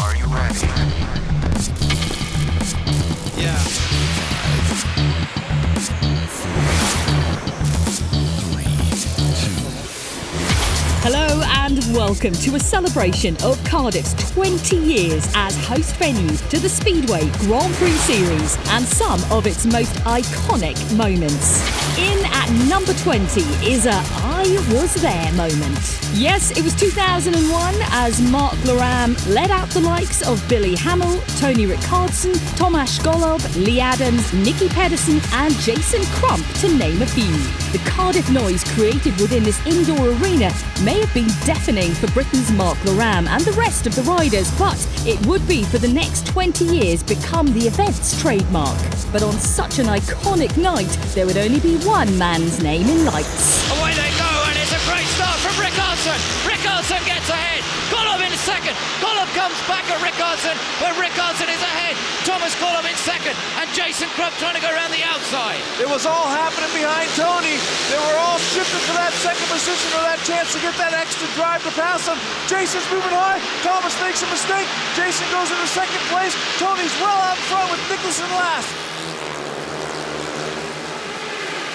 Are you ready? Yeah. Hello and welcome to a celebration of Cardiff's 20 years as host venue to the Speedway Grand Prix Series and some of its most iconic moments. In at number 20 is a I was there moment. Yes, it was 2001 as Mark Loram led out the likes of Billy Hamill, Tony Rickardson, Tomasz Golob, Lee Adams, Nicky Pedersen and Jason Crump, to name a few. The Cardiff noise created within this indoor arena may have been deafening for Britain's Mark Loram and the rest of the riders, but it would be for the next 20 years become the event's trademark. But on such an iconic night, there would only be one man's name in lights. Away they go, and it's a great start from Rickardson. Rickardson gets ahead. Golob in second. Golob comes back at Rickardson, but Rickardson is ahead. Thomas Golob in second, and Jason Crump trying to go around the outside. It was all happening behind Tony. They were all shifting for that second position or that chance to get that extra drive to pass him. Jason's moving high. Thomas makes a mistake. Jason goes into second place. Tony's well out front with Nicholson last.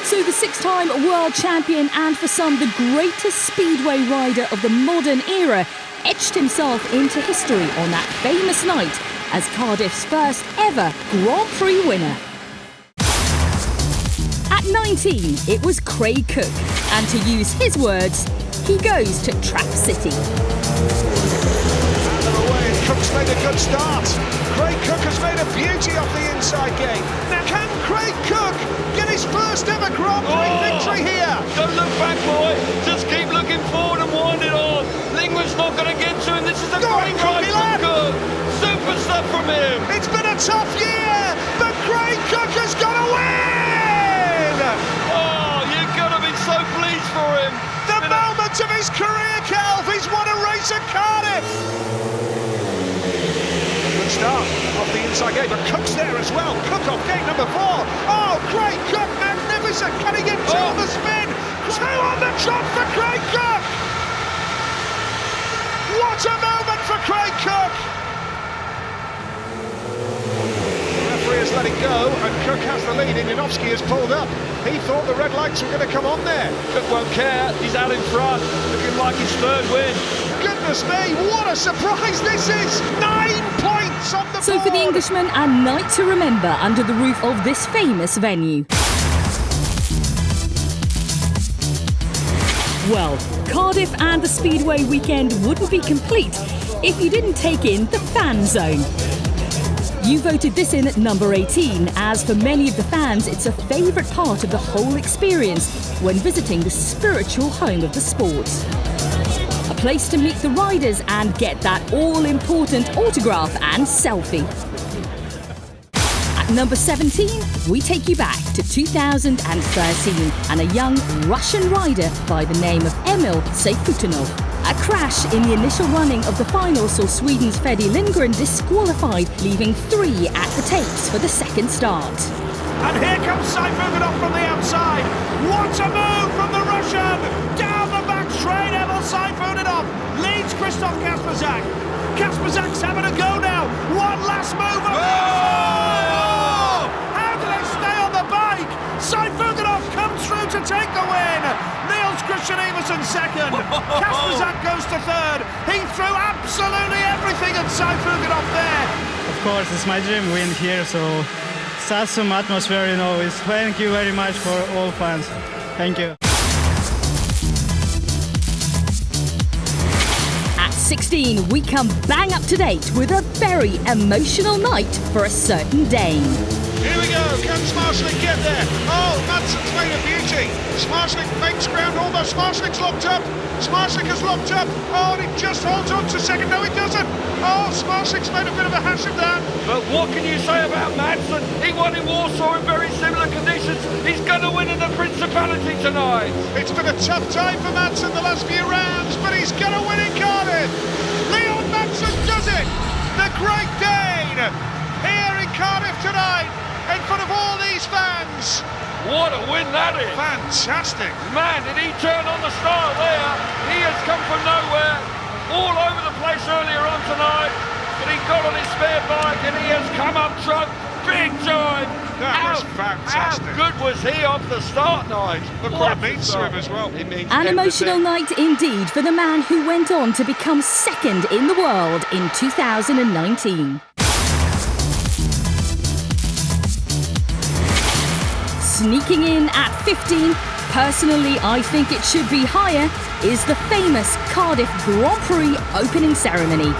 So the six-time world champion and for some the greatest speedway rider of the modern era etched himself into history on that famous night as Cardiff's first ever Grand Prix winner. At 19, it was Craig Cook, and to use his words, he goes to Trap City. Out of the way, and Cook's made a good start. Craig Cook has made a beauty off the inside gate. Now can Craig Cook get his first ever Grand Prix victory here? Don't look back, boy. Just keep looking forward and wind it on. Lingman's not going to get to him. This is a great ride from Cook. Super stuff from him. It's been a tough year, but Craig Cook has got to win! Oh, you're going to be so pleased for him. The moment of his career, Calv. He's won a race at Cardiff. Good start off the inside gate, but Cook's there as well. Cook off gate number 4. Oh, Craig Cook, magnificent. Can he get two on the spin? Two on the trot for Craig Cook. What a moment for Craig Cook. The referee has let it go, and Cook has the lead. Ilinovsky has pulled up. He thought the red lights were going to come on there. Cook won't care. He's out in front, looking like his third win. Goodness me, what a surprise this is! 9 points on the board! So for the Englishman, a night to remember under the roof of this famous venue. Well, Cardiff and the Speedway weekend wouldn't be complete if you didn't take in the fan zone. You voted this in at number 18, as for many of the fans, it's a favourite part of the whole experience when visiting the spiritual home of the sport. A place to meet the riders and get that all-important autograph and selfie. At number 17, we take you back to 2013 and a young Russian rider by the name of Emil Sayfutinov. A crash in the initial running of the final saw Sweden's Freddy Lindgren disqualified, leaving 3 at the tapes for the second start. And here comes Sayfutinov from the outside. What a move from the Russian! Down the back straight, Emil Sayfutinov leads Christoph Kasperzak. Kasperzak's having a go now. One last move. How do they stay on the bike? Sayfutinov comes through to take the win. Niels Christian Everson second. Kasperzak goes to third. He threw absolutely everything at Sayfutinov there. Of course, it's my dream win here, so it's awesome atmosphere, you know. Thank you very much for all fans. Thank you. At 16, we come bang up to date with a very emotional night for a certain Dane. Here we go, can Smarslik get there? Oh, Madsen's made a beauty. Smarslik makes ground almost. Smarslik's locked up. Smarslik has locked up. Oh, and he just holds on to second. No, he doesn't. Oh, Smarslik's made a bit of a hash of that. But what can you say about Madsen? He won in Warsaw in very similar conditions. He's going to win in the Principality tonight. It's been a tough time for Madsen the last few rounds, but he's going to win in Cardiff. Leon Madsen does it. The Great Dane here in Cardiff tonight in front of all these fans. What a win that is! Fantastic! Man, did he turn on the start there? He has come from nowhere, all over the place earlier on tonight, but he there on his spare bike, and he has come up front big time. That was fantastic. How good was he off the start, Nige? Look what it means to him as well. It means An emotional everything. night indeed for the man who went on to become second in the world in 2019. Sneaking in at 15, personally I think it should be higher, is the famous Cardiff Grand Prix opening ceremony.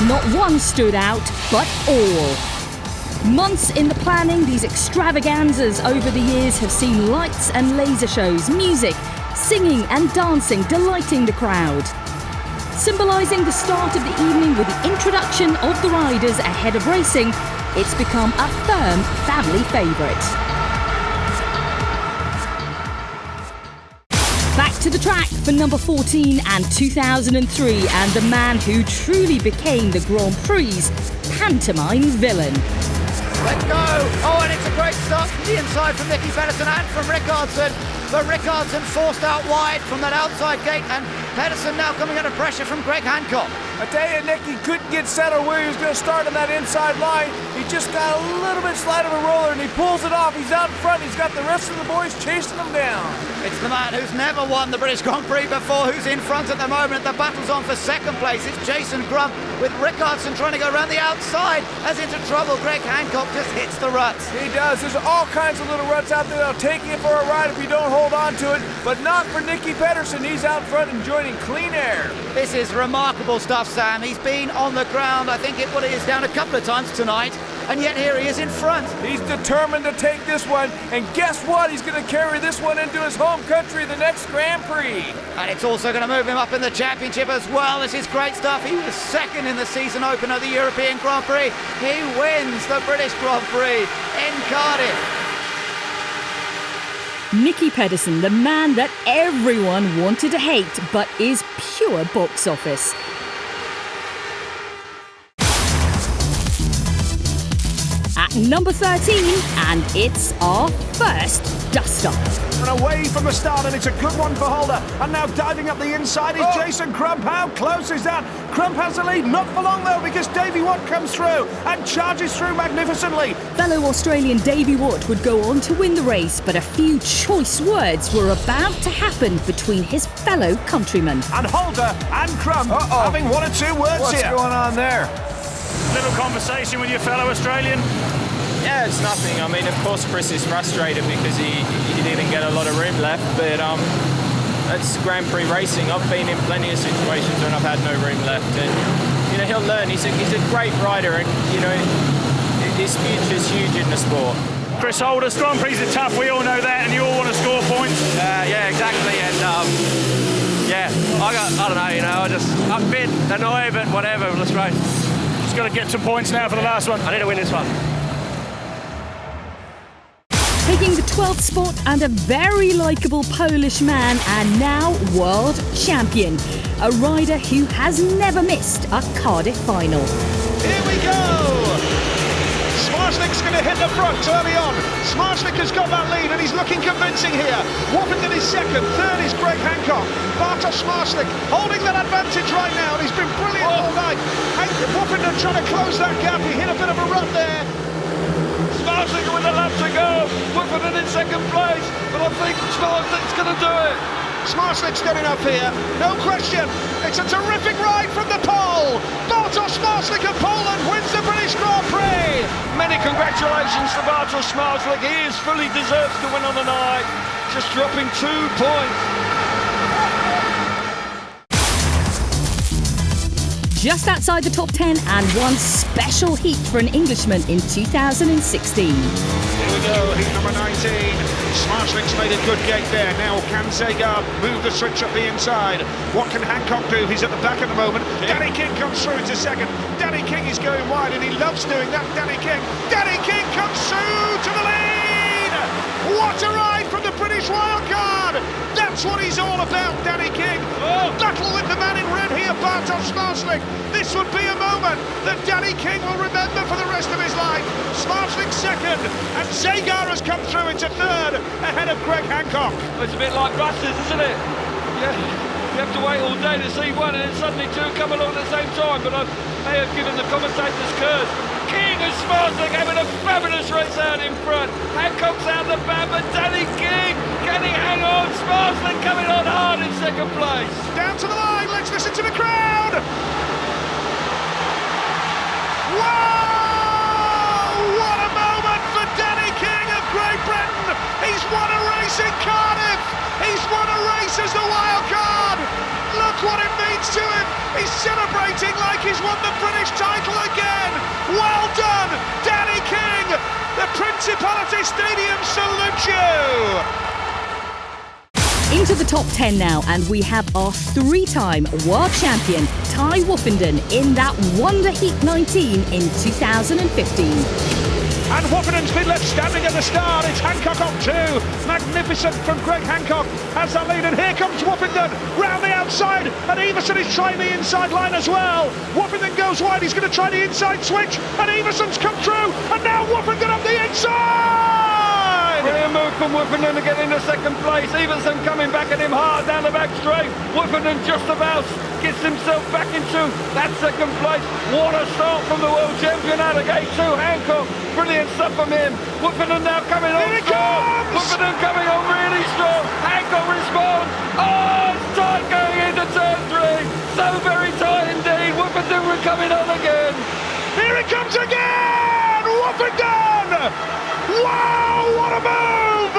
Not one stood out, but all. Months in the planning, these extravaganzas over the years have seen lights and laser shows, music, singing and dancing delighting the crowd. Symbolising the start of the evening with the introduction of the riders ahead of racing, it's become a firm family favourite. Back to the track for number 14 and 2003, and the man who truly became the Grand Prix' pantomime villain. Let go! Oh, and it's a great start from the inside from Nicky Pedersen and from Rickardson. But Rickardson forced out wide from that outside gate, and Pedersen now coming under pressure from Greg Hancock. I tell you, Nicky couldn't get settled where he was going to start on that inside line. He just got a little bit slight of a roller, and he pulls it off. He's out in front. He's got the rest of the boys chasing him down. It's the man who's never won the British Grand Prix before who's in front at the moment. The battle's on for second place. It's Jason Grump with Rickardson trying to go around the outside. As into trouble, Greg Hancock just hits the ruts. He does. There's all kinds of little ruts out there that'll take you for a ride if you don't hold on to it, but not for Nicky Pedersen. He's out front enjoying clean air. This is remarkable stuff, Sam. He's been on the ground, I think it is down a couple of times tonight, and yet here he is in front. He's determined to take this one, and guess what? He's going to carry this one into his home country, the next Grand Prix. And it's also going to move him up in the championship as well. This is great stuff. He was second in the season opener of the European Grand Prix. He wins the British Grand Prix in Cardiff. Nicky Pedersen, the man that everyone wanted to hate, but is pure box office. At number 13, and it's our first dust-up. And away from the start, and it's a good one for Holder. And now diving up the inside is Jason Crump. How close is that? Crump has the lead, not for long though, because Davey Watt comes through and charges through magnificently. Fellow Australian Davey Watt would go on to win the race, but a few choice words were about to happen between his fellow countrymen. And Holder and Crump having one or two words What's here. going on there? Little conversation with your fellow Australian? Yeah, it's nothing. I mean, of course, Chris is frustrated because he didn't get a lot of room left, but that's Grand Prix racing. I've been in plenty of situations when I've had no room left, and you know he'll learn. He's a great rider, and you know his future's huge in the sport. Chris Holder, Grand Prix are tough. We all know that, and you all want to score points. Yeah, exactly, and yeah, I don't know, you know, I'm a bit annoyed, but whatever. Let's race. Just got to get some points now for the last one. I need to win this one. Taking the 12th spot, and a very likeable Polish man and now world champion. A rider who has never missed a Cardiff final. Here we go! Smarslik's going to hit the front early on. Smarslik has got that lead and he's looking convincing here. Woffington is second, third is Greg Hancock. Bartosz Smarslik holding that advantage right now, and he's been brilliant all night. And Woffington trying to close that gap. He hit a bit of a rut there. Smarslik with a lap to go. Woofington in second place, but I think Smarslik's going to do it. Smarslik's getting up here, no question. It's a terrific ride from the pole. Bartosz Smarslik of Poland wins the British Grand Prix. Many congratulations to Bartosz Smarslik. He is fully deserves to win on the night. Just dropping 2 points. Just outside the top 10, and one special heat for an Englishman in 2016. Here we go, heat number 19. Smarslik's made a good gate there. Now can Zagar move the switch up the inside? What can Hancock do? He's at the back at the moment. Danny King comes through into second. Danny King is going wide, and he loves doing that. Danny King comes through to the lead! What a ride from the British wildcard! That's what he's all about, Danny King. Battle with the man in red here, Bartosz Smarslik. This would be a moment that Danny King will remember for the rest of his life. Smarslik second, and Zagar has come through into third, ahead of Greg Hancock. It's a bit like buses, isn't it? Yeah. You have to wait all day to see one, and then suddenly two come along at the same time. But I may have given the commentators curse. King and Smarslick having a fabulous race out in front. Hancock's out the back, but Danny King, can he hang on? Smarslick coming on hard in second place. Down to the line, let's listen to the crowd. Whoa! What a moment for Danny King of Great Britain. He's won a race in Cardiff. He's won a race as the wild card. Look what it means to him. He's celebrating like he's won the British title again. Well done, Danny King. The Principality Stadium salutes you. Into the top 10 now, and we have our three-time world champion, Ty Woofenden, in that Wonder Heat 19 in 2015. And Woofenden's been left standing at the start. It's Hancock on two. Magnificent from Greg Hancock has the lead. And here comes Woofenden round the outside. And Everson is trying the inside line as well. Woofenden goes wide. He's going to try the inside switch. And Everson's come through. And now Woofenden up the inside. Brilliant move from Woofenden to get into second place. Everson coming back at him hard down the back straight. Woofenden just about gets himself back into that second place. What a start from the world champion out of gate two. Hancock, brilliant stuff from him. Woofenden now coming on strong. Woofenden coming on really strong. Hancock responds. Oh, it's tight going into turn three. So very tight indeed. Woofenden will coming on again. Here it comes again. Woofenden. Wow, what a move.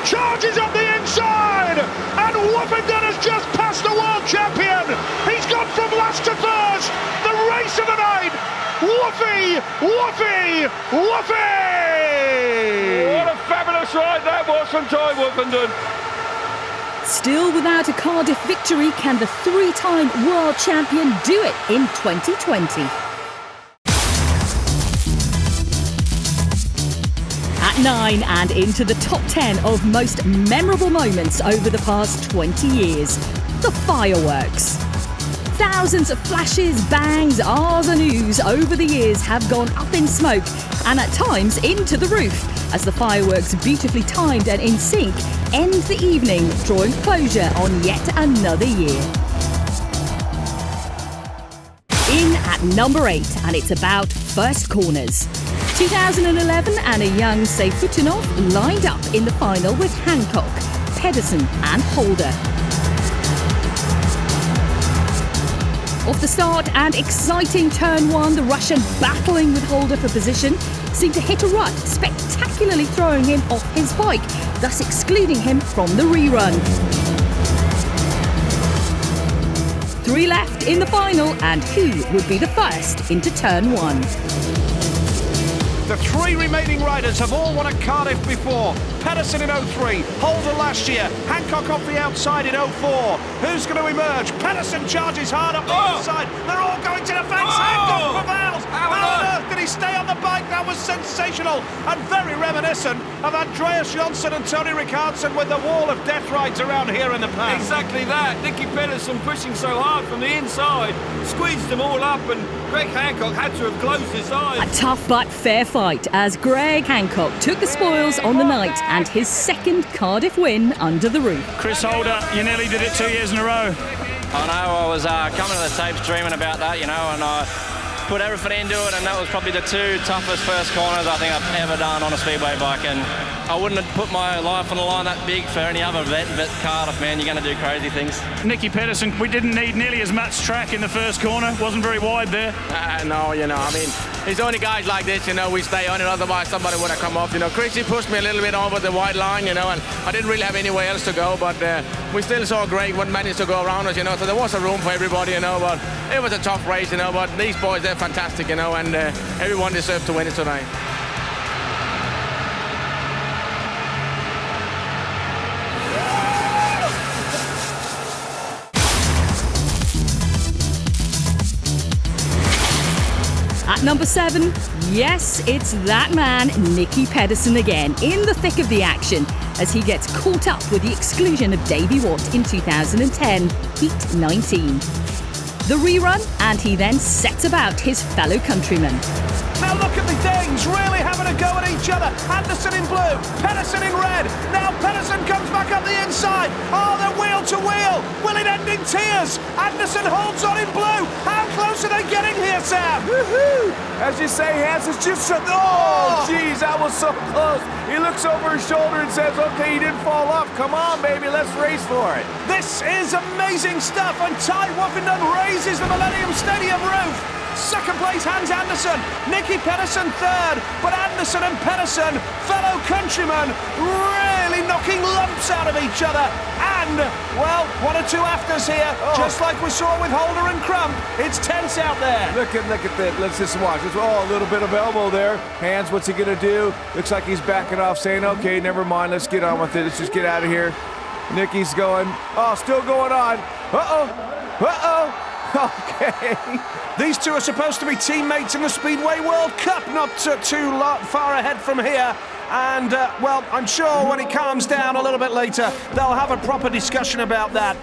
Charges up the inside. And Woofenden has just passed the world champion. He's gone from last to first. The race of the night. Woofy, woofy, woofy! What a fabulous ride that was from Ty Woofenden. Still without a Cardiff victory, can the three-time world champion do it in 2020? At 9 and into the top 10 of most memorable moments over the past 20 years, the fireworks. Thousands of flashes, bangs, ahs and oohs over the years have gone up in smoke and at times into the roof as the fireworks, beautifully timed and in sync, end the evening, drawing closure on yet another year. In at number 8, and it's about first corners. 2011, and a young Seyfutinov lined up in the final with Hancock, Pedersen and Holder. Off the start and exciting turn 1, the Russian, battling with Holder for position, seemed to hit a rut, spectacularly throwing him off his bike, thus excluding him from the rerun. 3 left in the final, and who would be the first into turn 1? The 3 remaining riders have all won at Cardiff before. Pedersen in 03, Holder last year, Hancock off the outside in 04. Who's going to emerge? Pedersen charges hard up the inside. They're all going to the fence. Hancock prevails. How on earth did he stay on the bike? That was sensational and very reminiscent of Andreas Jonsson and Tony Rickardsson with the wall of death rides around here in the past. Exactly that. Nicky Pedersen pushing so hard from the inside, squeezed them all up, and Greg Hancock had to have closed his eyes. A tough but fair fight as Greg Hancock took the spoils on the night and his second Cardiff win under the roof. Chris Holder, you nearly did it 2 years in a row. I know, I was coming to the tapes dreaming about that, you know, and I put everything into it, and that was probably the 2 toughest first corners I think I've ever done on a speedway bike, and I wouldn't have put my life on the line that big for any other event, but Cardiff, man, you're going to do crazy things. Nicky Pedersen, we didn't need nearly as much track in the first corner, wasn't very wide there. No, you know, I mean, it's only guys like this, you know, we stay on it, otherwise somebody would have come off, you know. Chrissy pushed me a little bit over the white line, you know, and I didn't really have anywhere else to go, but we still saw Greg what managed to go around us, you know, so there was a room for everybody, you know, but it was a tough race, you know, but these boys, they're fantastic, you know, and everyone deserves to win it tonight. At number 7, yes, it's that man, Nicky Pedersen again, in the thick of the action as he gets caught up with the exclusion of Davey Watt in 2010, Heat 19. The rerun, and he then sets about his fellow countrymen. Now look at the Danes really having a go at each other. Anderson in blue, Pedersen in red. Now Pedersen comes back up the inside. Oh, they're wheel to wheel. Will it end in tears? Anderson holds on in blue. How close are they getting here, Sam? Woohoo! As you say, Hans, it's just geez, that was so close. He looks over his shoulder and says, okay, he didn't fall off. Come on, baby, let's race for it. This is amazing stuff, and Ty Woffington raises the Millennium Stadium roof. Second place, Hans Anderson. Nicky Pedersen third, but Anderson and Pedersen, fellow countrymen, really knocking lumps out of each other. And, well, 1 or 2 afters here, just like we saw with Holder and Crump. It's tense out there. Look at that. Let's just watch. A little bit of elbow there. Hans, what's he going to do? Looks like he's backing off, saying, okay, never mind. Let's get on with it. Let's just get out of here. Nicky's going. Oh, still going on. Uh-oh. Okay. These two are supposed to be teammates in the Speedway World Cup, not too far ahead from here. And, well, I'm sure when it calms down a little bit later, they'll have a proper discussion about that.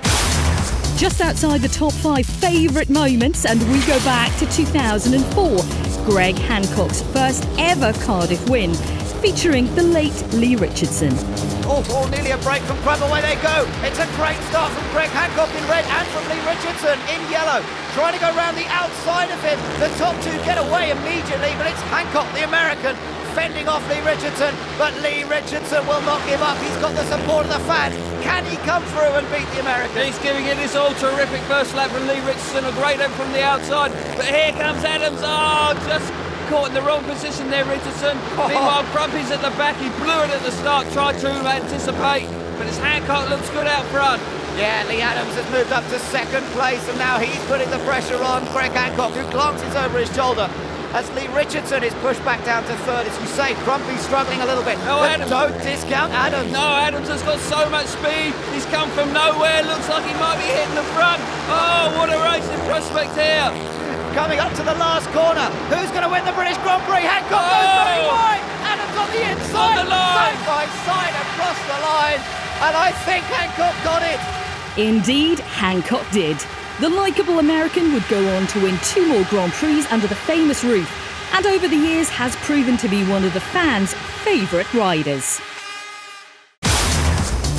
Just outside the top 5 favourite moments, and we go back to 2004. Greg Hancock's first ever Cardiff win, featuring the late Lee Richardson. Oh, nearly a break from Crump. Away they go. It's a great start from Greg Hancock in red and from Lee Richardson in yellow. Trying to go around the outside of him. The top two get away immediately, but it's Hancock, the American, fending off Lee Richardson. But Lee Richardson will not give up. He's got the support of the fans. Can he come through and beat the American? He's giving it his all. Terrific first lap from Lee Richardson. A great one from the outside. But here comes Adams. Just caught in the wrong position there, Richardson. Meanwhile, Crumpy's at the back. He blew it at the start, tried to anticipate, but his Hancock looks good out front. Yeah, Lee Adams has moved up to second place, and now he's putting the pressure on Greg Hancock, who glances over his shoulder as Lee Richardson is pushed back down to third. As you say, Crumpy's struggling a little bit. No, but Adams. Don't discount Adams. No, Adams has got so much speed. He's come from nowhere. Looks like he might be hitting the front. Oh, what a racing prospect here. Coming up to the last corner. Who's going to win the British Grand Prix? Hancock goes very wide. Adams on the inside. On the line. Side by side across the line. And I think Hancock got it. Indeed, Hancock did. The likeable American would go on to win 2 more Grand Prix under the famous roof, and over the years has proven to be one of the fans' favourite riders.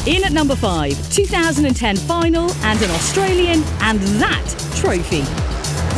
In at number 5, 2010 final and an Australian, and that trophy.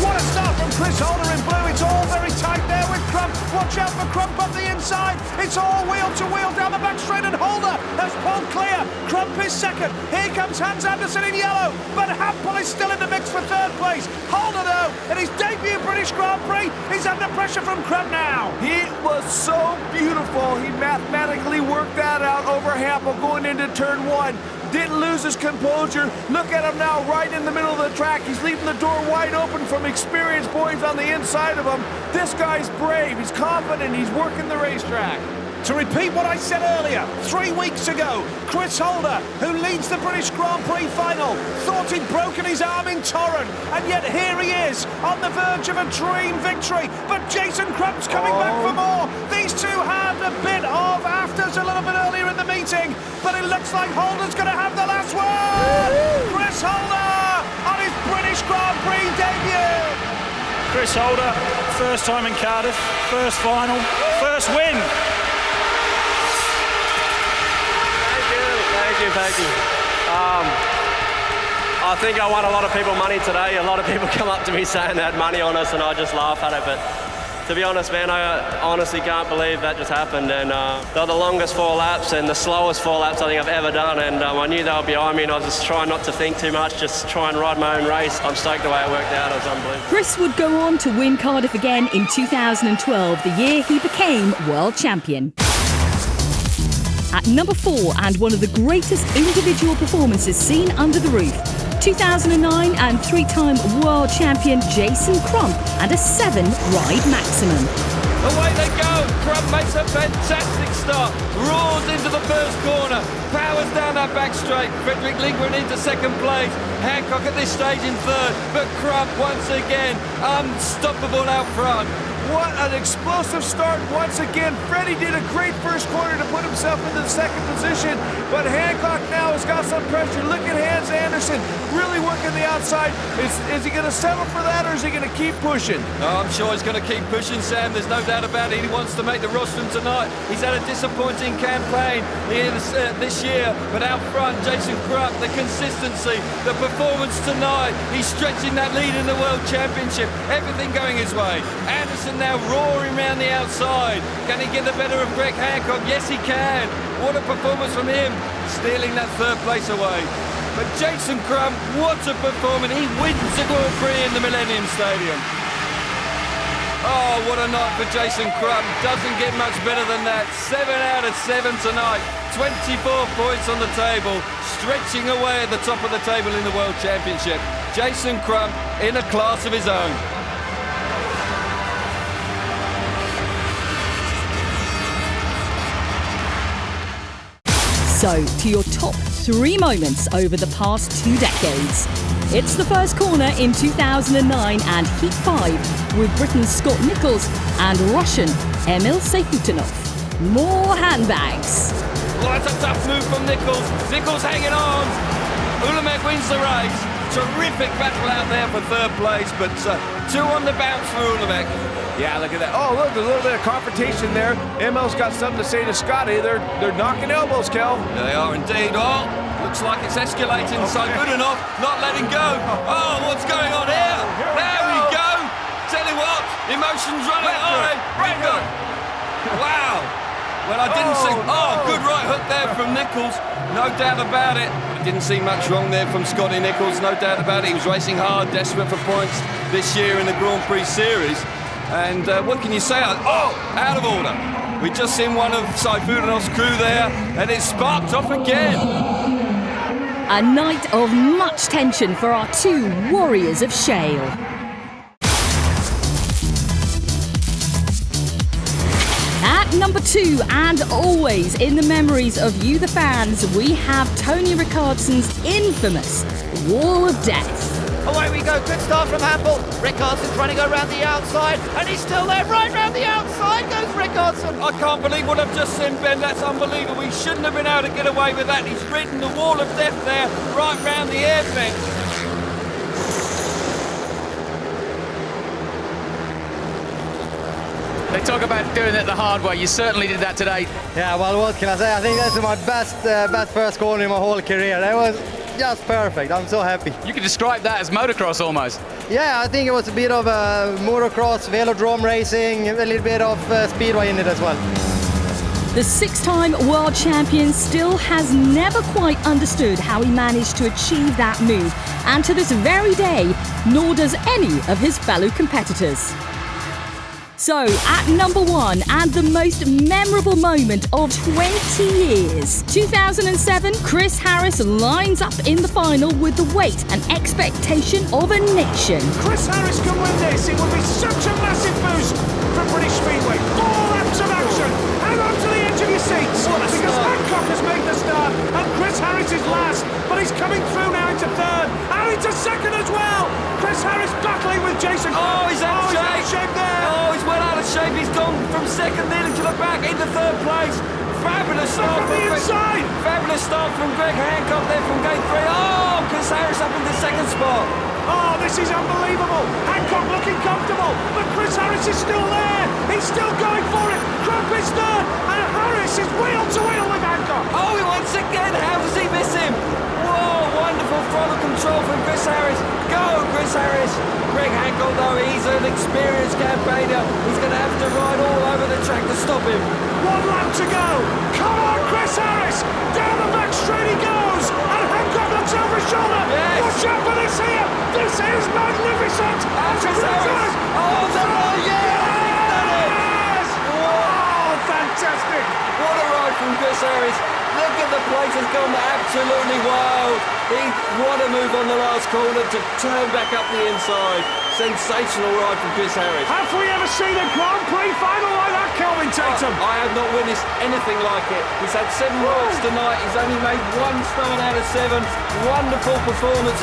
What a start from Chris Holder in blue. It's all very tight there with Crump. Watch out for Crump up the inside. It's all wheel to wheel down the back straight, and Holder has pulled clear. Crump is second. Here comes Hans Anderson in yellow, but Hampel is still in the mix for third place. Holder, though, in his debut British Grand Prix, he's under pressure from Crump now. He was so beautiful. He mathematically worked that out over Hampel going into turn 1. Didn't lose his composure. Look at him now, right in the middle of the track. He's leaving the door wide open from experienced boys on the inside of him. This guy's brave. He's confident. He's working the racetrack. To repeat what I said earlier, 3 weeks ago, Chris Holder, who leads the British Grand Prix final, thought he'd broken his arm in Torrent, and yet here he is, on the verge of a dream victory. But Jason Crump's coming back for more. These two had a bit of afters a little bit earlier in the meeting, but it looks like Holder's going to have the last word. Chris Holder on his British Grand Prix debut. Chris Holder, first time in Cardiff, first final, first win. Thank you. I think I won a lot of people money today. A lot of people come up to me saying they had money on us, and I just laugh at it. But to be honest, man, I honestly can't believe that just happened. And they're the longest 4 laps and the slowest 4 laps I think I've ever done. And I knew they were behind me, and I was just trying not to think too much, just try and ride my own race. I'm stoked the way it worked out. It was unbelievable. Chris would go on to win Cardiff again in 2012, the year he became world champion. At number 4, and one of the greatest individual performances seen under the roof, 2009 and 3-time world champion Jason Crump and a 7 ride maximum. Away they go. Crump makes a fantastic start. Roars into the first corner. Powers down that back straight. Frederick Lindgren into second place. Hancock at this stage in third. But Crump once again unstoppable out front. What an explosive start once again. Freddie did a great first corner to put himself into the second position, but Hancock now has got some pressure. Look at Hans Anderson really working the outside. Is he going to settle for that, or is he going to keep pushing? Oh, I'm sure he's going to keep pushing, Sam. There's no doubt about it. He wants to make the rostrum tonight. He's had a disappointing campaign this year, but out front, Jason Crump, the consistency, the performance tonight. He's stretching that lead in the World Championship. Everything going his way. Anderson now roaring around the outside. Can he get the better of Greg Hancock? Yes, he can. What a performance from him, stealing that third place away. But Jason Crump, what a performance. He wins the Grand Prix in the Millennium Stadium. Oh, what a night for Jason Crump. Doesn't get much better than that. 7 out of 7 tonight. 24 points on the table. Stretching away at the top of the table in the World Championship. Jason Crump in a class of his own. So, to your top 3 moments over the past 2 decades. It's the first corner in 2009 and Heat 5 with Britain's Scott Nicholls and Russian Emil Sayfutinov. More handbags. Oh, that's a tough move from Nicholls. Nicholls hanging on. Ulemek wins the race. Terrific battle out there for third place, but 2 on the bounce for Ulemek. Yeah, look at that. Oh, look, there's a little bit of confrontation there. Emil's got something to say to Scotty. They're knocking elbows, Kel. They are indeed. Oh, looks like it's escalating. Okay. Sayfutinov not letting go. Oh, what's going on here? There we go. Tell you what, emotions running high. Record. Wow. Well, I didn't see... Oh, good right hook there from Nicholls. No doubt about it. Didn't see much wrong there from Scotty Nicholls. No doubt about it. He was racing hard, desperate for points this year in the Grand Prix Series. And what can you say? Oh, out of order. We just seen one of Sayfutinov's crew there, and it sparked off again. A night of much tension for our 2 warriors of shale. At number 2, and always in the memories of you, the fans, we have Tony Rickardson's infamous Wall of Death. Away we go, good start from Hampel. Rickardson's running around the outside, and he's still there, right round the outside goes Rickardsson. I can't believe what I've just seen, Ben. That's unbelievable. He shouldn't have been able to get away with that. He's ridden the Wall of Death there, right round the air fence. They talk about doing it the hard way. You certainly did that today. Yeah, well, what can I say? I think that's my best first corner in my whole career. That was just perfect. I'm so happy. You could describe that as motocross almost. Yeah, I think it was a bit of motocross, velodrome racing, a little bit of speedway in it as well. The 6-time world champion still has never quite understood how he managed to achieve that move, and to this very day, nor does any of his fellow competitors. So, at number 1, and the most memorable moment of 20 years, 2007, Chris Harris lines up in the final with the weight and expectation of a nation. Chris Harris can win this. It would be such a massive boost for British Speedway. 4 laps of action. Hang on to the edge of your seats, because Hancock has made the start, and Chris Harris is last, but he's coming through now into 3rd, and into 2nd as well. Chris Harris battling with Jason. Oh, he's out of shape there. Oh, he's well out of shape. He's gone from 2nd nearly to the back into 3rd place. Fabulous start from the inside. Fabulous start from Greg Hancock there from gate 3. Oh, Chris Harris up in the 2nd spot. Oh, this is unbelievable. Hancock looking comfortable, but Chris Harris is still there. He's still going for it. Crump is 3rd, and Harris is wheel to wheel with Hancock. Oh, once again, how does he miss him? Whoa, wonderful throttle control from Chris Harris. Go, Chris Harris. Greg Hancock, though, he's an experienced campaigner. He's going to have to ride all over the track to stop him. 1 lap to go. Come on, Chris Harris. Down the back straight he goes. And Hancock looks over his shoulder. Yes. Watch out for this here. This is magnificent. Chris Harris. Oh, yes. Oh, fantastic. What a ride from Chris Harris. Look at the place has gone absolutely wild. What a move on the last corner to turn back up the inside. Sensational ride from Chris Harris. Have we ever seen a Grand Prix final like that, Kelvin Tatum? I have not witnessed anything like it. He's had 7 rides tonight. He's only made 1 start out of 7. Wonderful performance.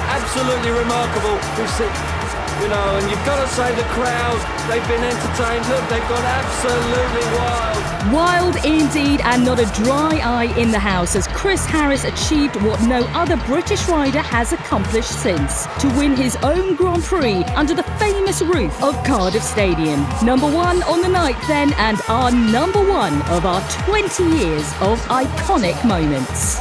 Absolutely remarkable. We've seen, you know, and you've got to say the crowd, they've been entertained. Look, they've gone absolutely wild. Wild indeed, and not a dry eye in the house as Chris Harris achieved what no other British rider has accomplished since, to win his own Grand Prix under the famous roof of Cardiff Stadium. Number 1 on the night then, and our number 1 of our 20 years of iconic moments.